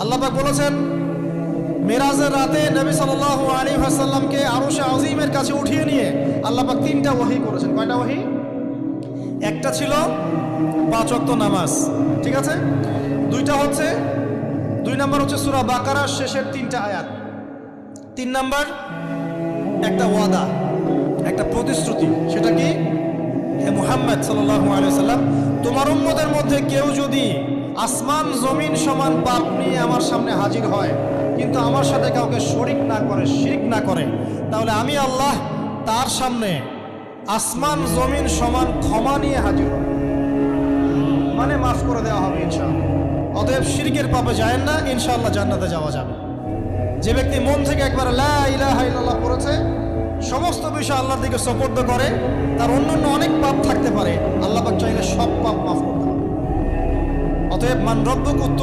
আল্লাহ পাক বলেছেন মেরাজের রাতে নবী সাল্লাল্লাহু আলাইহি ওয়াসাল্লামকে আরশে আজিমের কাছে উঠিয়ে নিয়ে আল্লাহ পাক 3টা ওহী করেছেন। কয়টা ওহী? একটা ছিল 5 ওয়াক্ত নামাজ, ঠিক আছে। 2 নাম্বার হচ্ছে সূরা বাকারার শেষের 3টা আয়াত। 3 নাম্বার একটা ওয়াদা, একটা প্রতিশ্রুতি। সেটা কি? হে মুহাম্মদ সাল্লাল্লাহু আলাইহি ওয়াসাল্লাম, তোমার উম্মতের মধ্যে কেউ যদি আসমান জমিন সমান পাপ নিয়ে আমার সামনে হাজির হয় কিন্তু আমার সাথে কাউকে শরিক না করে, শিরক না করে, তাহলে আমি আল্লাহ তার সামনে আসমান জমিন সমান ক্ষমা নিয়ে হাজির হব, মানে মাফ করে দেওয়া হবে ইনশাআল্লাহ। অতএব শিরকের পাপে যায় না, ইনশাআল্লাহ জান্নাতে যাওয়া যাবে। যে ব্যক্তি মন থেকে একবার লা ইলাহা ইল্লাল্লাহ পড়েছে, সমস্ত বিষয় আল্লাহর দিকে সুপর্দ করে, তার অন্যান্য অনেক পাপ থাকতে পারে, আল্লাহ পাক চাইলে সব পাপ মাফ করতে পারে। অতএব মান রব্বুক উত্তর